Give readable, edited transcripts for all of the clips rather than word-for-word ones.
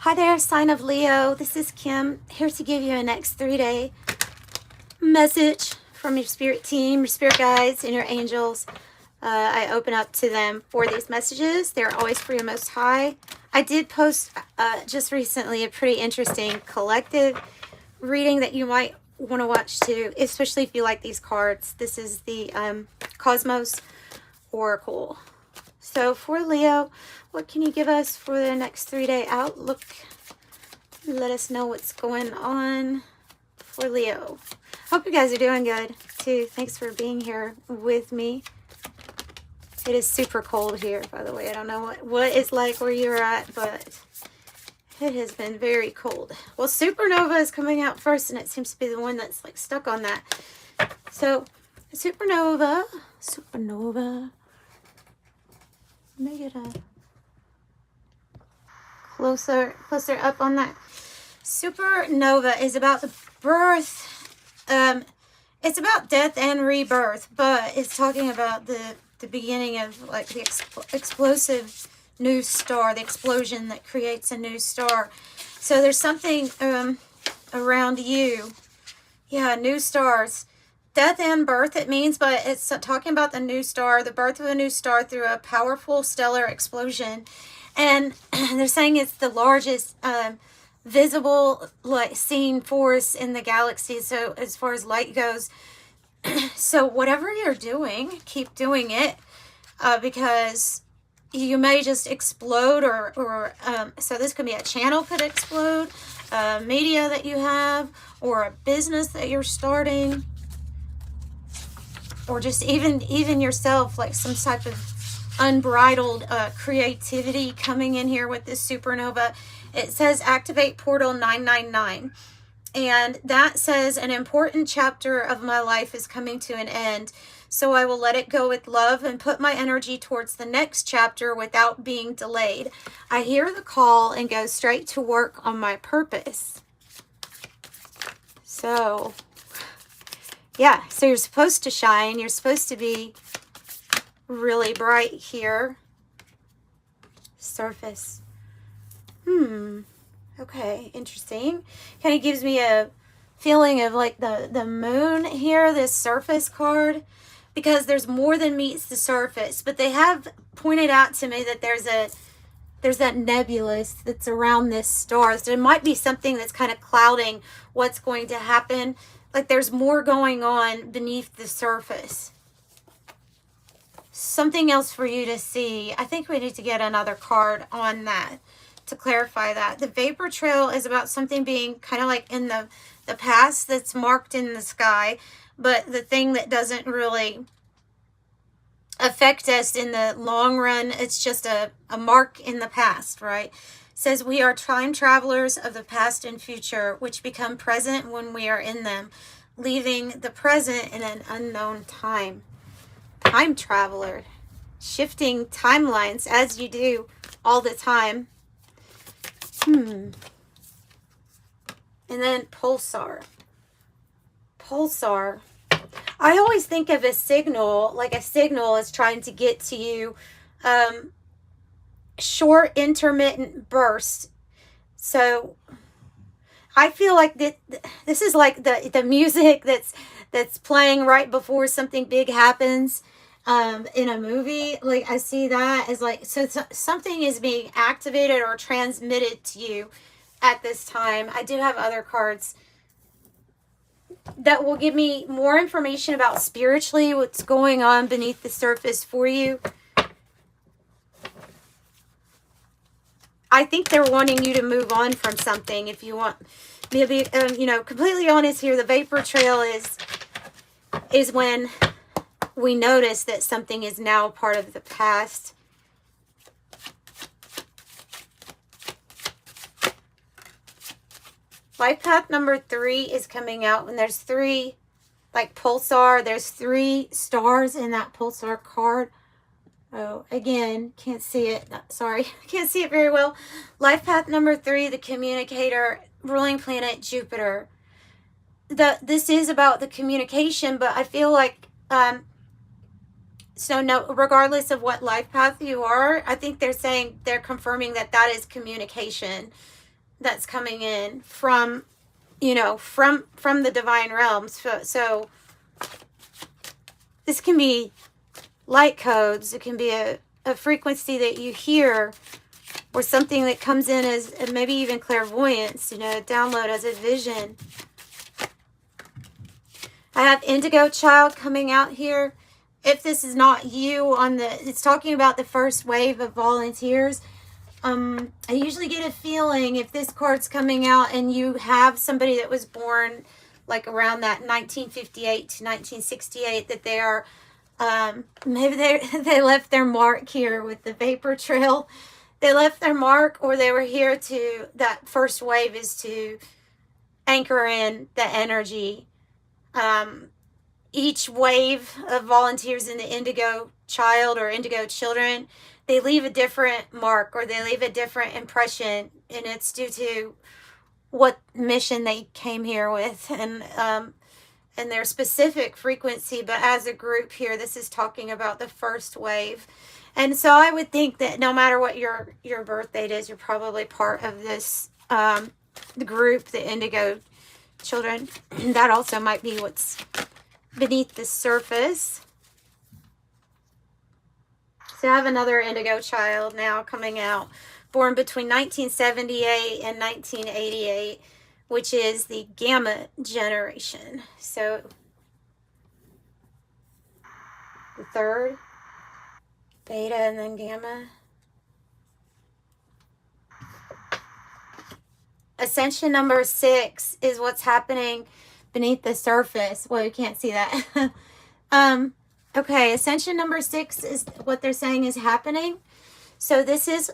Hi there, sign of Leo. This is Kim, here to give you a next 3-day message from your spirit team, your spirit guides, and your angels. I open up to them for these messages. They're always for your Most High. I did post just recently a pretty interesting collective reading that you might want to watch too, especially if you like these cards. This is the Cosmos Oracle. So for Leo, what can you give us for the next 3-day outlook? Let us know what's going on for Leo. Hope you guys are doing good too. Thanks for being here with me. It is super cold here, by the way. I don't know what it's like where you're at, but it has been very cold. Well, Supernova is coming out first, and it seems to be the one that's like stuck on that. So, Supernova. Let me get a closer up on that. Supernova is about the birth. It's about death and rebirth, but it's talking about the beginning of like the explosive new star, the explosion that creates a new star. So there's something around you. Yeah, new stars. Death and birth, it means, but it's talking about the new star, the birth of a new star through a powerful stellar explosion. And they're saying it's the largest visible, like, seen force in the galaxy. So as far as light goes, so whatever you're doing, keep doing it, because you may just explode, or so this could be a channel could explode, media that you have, or a business that you're starting. Or just even yourself, like some type of unbridled creativity coming in here with this supernova. It says activate portal 999. And that says an important chapter of my life is coming to an end. So I will let it go with love and put my energy towards the next chapter without being delayed. I hear the call and go straight to work on my purpose. So yeah, so you're supposed to shine. You're supposed to be really bright here. Surface. Okay, interesting. Kind of gives me a feeling of like the moon here, this surface card, because there's more than meets the surface. But they have pointed out to me that there's that nebulous that's around this star. So it might be something that's kind of clouding what's going to happen. Like there's more going on beneath the surface. Something else for you to see. I think we need to get another card on that to clarify that. The vapor trail is about something being kind of like in the past that's marked in the sky, but the thing that doesn't really affect us in the long run, it's just a mark in the past, right? Says we are time travelers of the past and future, which become present when we are in them, leaving the present in an unknown time. Time traveler, shifting timelines as you do all the time. And then pulsar. Pulsar. I always think of a signal, like a signal is trying to get to you. Short intermittent bursts. So I feel like this is like the music that's playing right before something big happens in a movie. Like I see that as like, so something is being activated or transmitted to you at this time. I do have other cards that will give me more information about spiritually what's going on beneath the surface for you. I think they're wanting you to move on from something. If you want me to be, completely honest here, the vapor trail is when we notice that something is now part of the past. Life path number 3 is coming out, and there's 3, like pulsar. There's 3 stars in that pulsar card. Oh, again, can't see it. Sorry, can't see it very well. Life path number 3, the communicator, ruling planet Jupiter. This is about the communication, but I feel like, so no, regardless of what life path you are, I think they're saying, they're confirming that that is communication. that's coming in from, you know, from the divine realms. So this can be light codes. It can be a frequency that you hear, or something that comes in as maybe even clairvoyance, you know, download as a vision. I have indigo child coming out here. If this is not you on the, it's talking about the first wave of volunteers. I usually get a feeling if this card's coming out and you have somebody that was born like around that 1958 to 1968, that they are, maybe they left their mark here with the vapor trail. They left their mark, or they were here to, that first wave is to anchor in the energy. Each wave of volunteers in the indigo child or indigo children, they leave a different mark, or they leave a different impression, and it's due to what mission they came here with, and their specific frequency. But as a group here, this is talking about the first wave. And so I would think that no matter what your birth date is, you're probably part of this the group, the indigo children. That also might be what's beneath the surface. So I have another indigo child now coming out, born between 1978 and 1988, which is the Gamma generation. So the third, Beta, and then Gamma. Ascension number 6 is what's happening beneath the surface. Well, you can't see that. Okay, ascension number 6 is what they're saying is happening. So this is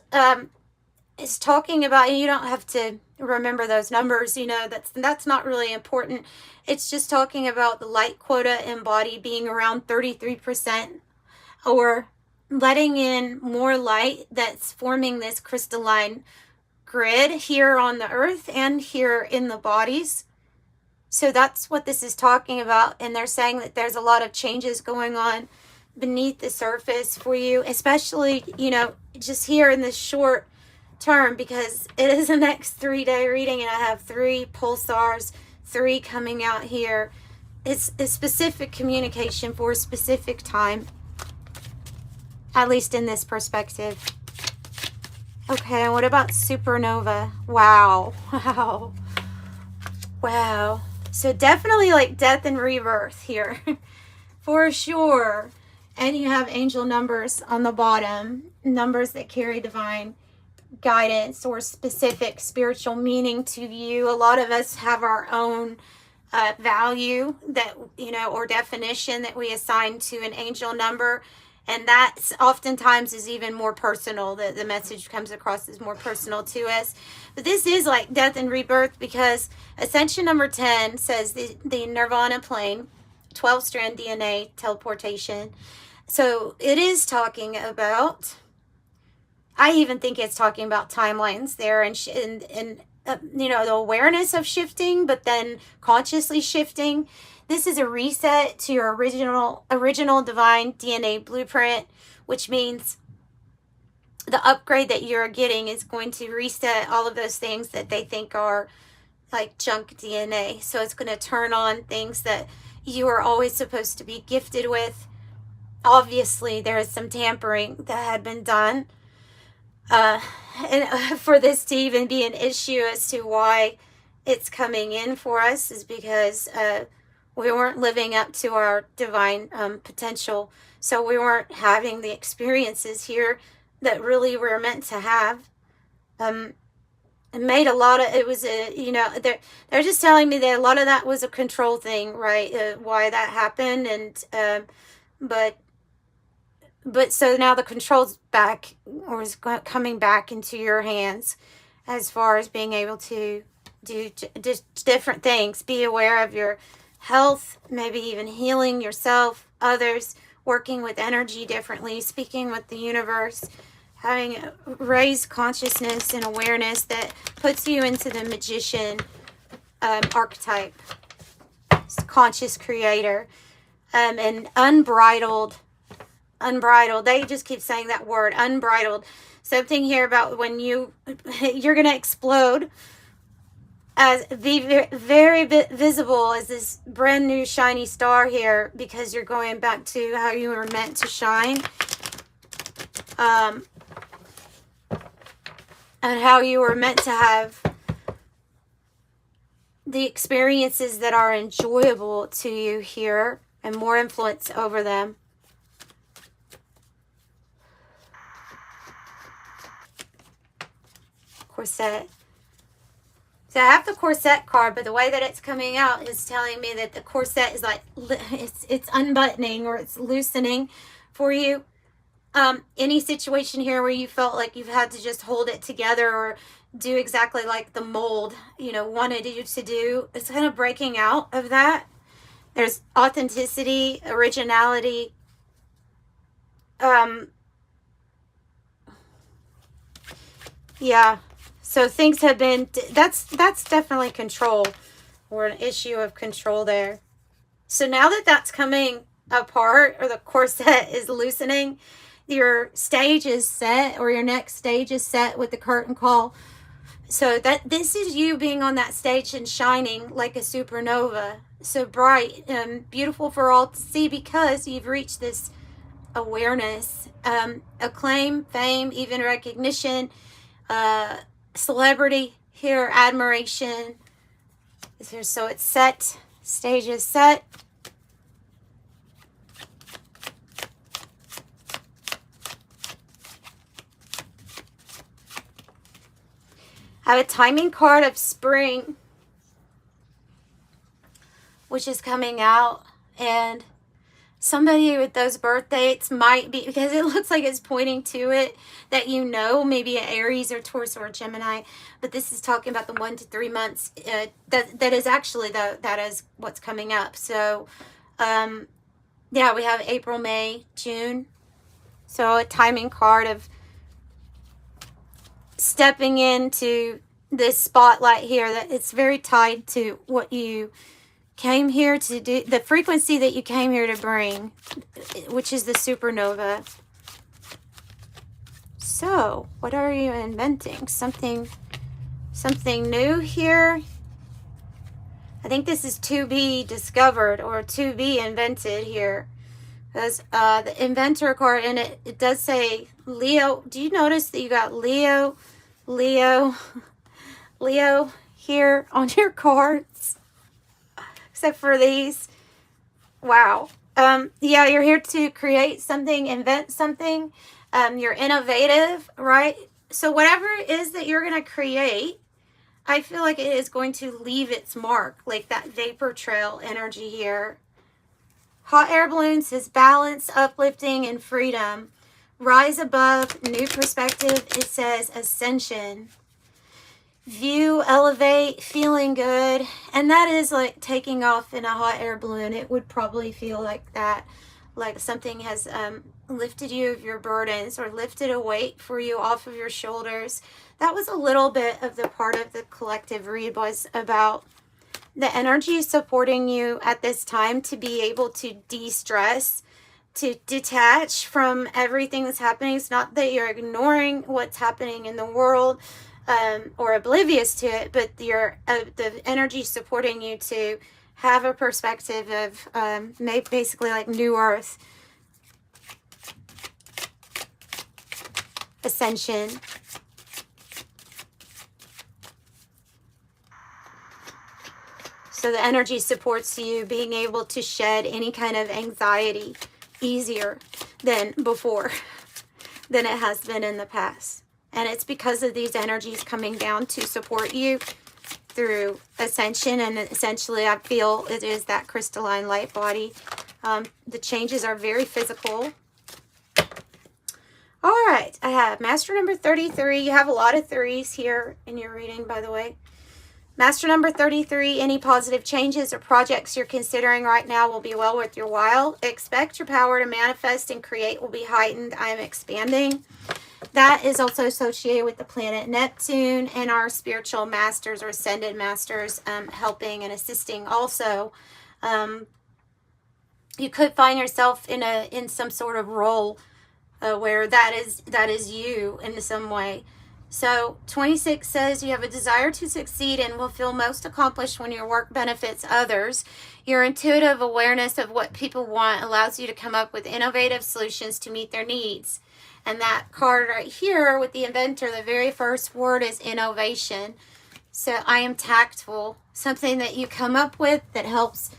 talking about, and you don't have to remember those numbers, you know, that's not really important. It's just talking about the light quota in body being around 33%, or letting in more light that's forming this crystalline grid here on the earth and here in the bodies. So that's what this is talking about. And they're saying that there's a lot of changes going on beneath the surface for you, especially, you know, just here in this short term, because it is the next 3-day reading, and I have 3 pulsars, 3 coming out here. It's a specific communication for a specific time, at least in this perspective. Okay, and what about supernova? Wow. Wow. Wow. So definitely like death and rebirth here. For sure. And you have angel numbers on the bottom. Numbers that carry divine guidance or specific spiritual meaning to you. A lot of us have our own value that, you know, or definition that we assign to an angel number. And that oftentimes is even more personal. The message comes across as more personal to us. But this is like death and rebirth, because ascension number 10 says the nirvana plane, 12-strand DNA teleportation. So it is talking about, I even think it's talking about timelines there, and you know, the awareness of shifting, but then consciously shifting. This is a reset to your original divine DNA blueprint, which means the upgrade that you're getting is going to reset all of those things that they think are like junk DNA. So it's going to turn on things that you are always supposed to be gifted with. Obviously, there is some tampering that had been done. And for this to even be an issue as to why it's coming in for us is because we weren't living up to our divine potential. So we weren't having the experiences here that really we're meant to have. It made a lot of, it was a, you know, they're just telling me that a lot of that was a control thing, right? Why that happened. And, but so now the control's back, or is coming back into your hands, as far as being able to do just different things. Be aware of your health, maybe even healing yourself, others, working with energy differently, speaking with the universe, having a raised consciousness and awareness that puts you into the magician archetype, conscious creator, and unbridled. They just keep saying that word, unbridled. Something here about when you're going to explode as be very visible as this brand new shiny star here, because you're going back to how you were meant to shine, and how you were meant to have the experiences that are enjoyable to you here and more influence over them. Corset. So I have the corset card, but the way that it's coming out is telling me that the corset is like, it's unbuttoning or it's loosening for you. Any situation here where you felt like you've had to just hold it together or do exactly like the mold, you know, wanted you to do, it's kind of breaking out of that. There's authenticity, originality. Yeah. So things have been, that's definitely control, or an issue of control there. So now that that's coming apart, or the corset is loosening, your stage is set, or your next stage is set with the curtain call. So that this is you being on that stage and shining like a supernova, so bright and beautiful for all to see, because you've reached this awareness, acclaim, fame, even recognition, celebrity here, admiration. So it's set, stage is set. I have a timing card of spring, which is coming out, and somebody with those birth dates might be, because it looks like it's pointing to it, that you know, maybe an Aries or Taurus or Gemini, but this is talking about the 1 to 3 months. That is actually, that is what's coming up. So, yeah, we have April, May, June. So a timing card of stepping into this spotlight here, that it's very tied to what you came here to do, the frequency that you came here to bring, which is the supernova. So what are you inventing? Something new here. I think this is to be discovered or to be invented here, because the inventor card, and it does say Leo. Do you notice that you got Leo here on your cards, except for these? Wow. Yeah, you're here to create something, invent something. You're innovative, right? So whatever it is that you're going to create, I feel like it is going to leave its mark, like that vapor trail energy here. Hot air balloons is balance, uplifting, and freedom. Rise above, new perspective. It says ascension. View, elevate, feeling good. And that is like taking off in a hot air balloon. It would probably feel like that, like something has lifted you of your burdens, or lifted a weight for you off of your shoulders. That was a little bit of the part of the collective read, was about the energy supporting you at this time to be able to de-stress, to detach from everything that's happening. It's not that you're ignoring what's happening in the world, or oblivious to it, but the energy supporting you to have a perspective of basically like new earth, ascension. So the energy supports you being able to shed any kind of anxiety easier than before, than it has been in the past. And it's because of these energies coming down to support you through ascension. And essentially, I feel it is that crystalline light body. The changes are very physical. All right, I have Master number 33. You have a lot of threes here in your reading, by the way. Master number 33, any positive changes or projects you're considering right now will be well worth your while. Expect your power to manifest and create will be heightened. I am expanding. That is also associated with the planet Neptune and our spiritual masters or ascended masters helping and assisting also. You could find yourself in some sort of role where that is you in some way. So 26 says you have a desire to succeed and will feel most accomplished when your work benefits others. Your intuitive awareness of what people want allows you to come up with innovative solutions to meet their needs. And that card right here with the inventor, the very first word is innovation. So I am tactful, something that you come up with that helps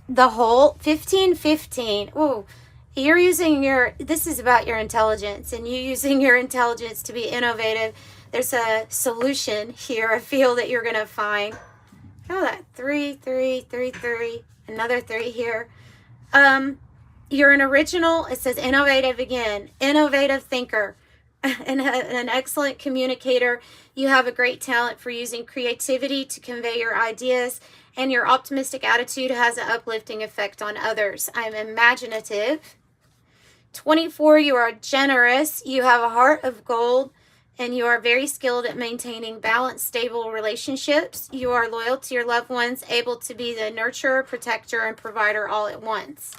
the whole. 1515. Ooh. You're using this is about your intelligence, and you using your intelligence to be innovative. There's a solution here, I feel, that you're going to find. Oh, that 3, 3, 3, 3, another 3 here. You're an original, it says innovative again, innovative thinker, and an excellent communicator. You have a great talent for using creativity to convey your ideas, and your optimistic attitude has an uplifting effect on others. I'm imaginative. 24, you are generous, you have a heart of gold, and you are very skilled at maintaining balanced, stable relationships. You are loyal to your loved ones, able to be the nurturer, protector, and provider all at once.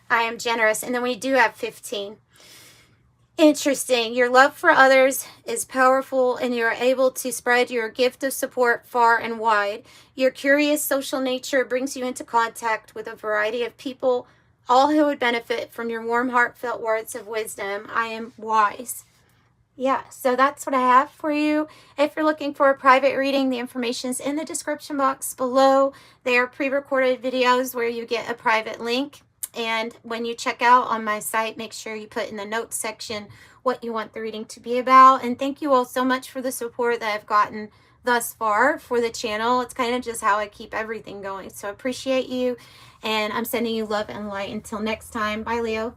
I am generous. And then we do have 15. Interesting. Your love for others is powerful, and you are able to spread your gift of support far and wide. Your curious social nature brings you into contact with a variety of people, all who would benefit from your warm, heartfelt words of wisdom. I am wise. Yeah, so that's what I have for you. If you're looking for a private reading, the information's in the description box below. They are pre-recorded videos where you get a private link. And when you check out on my site, make sure you put in the notes section what you want the reading to be about. And thank you all so much for the support that I've gotten thus far for the channel. It's kind of just how I keep everything going. So I appreciate you. And I'm sending you love and light. Until next time. Bye, Leo.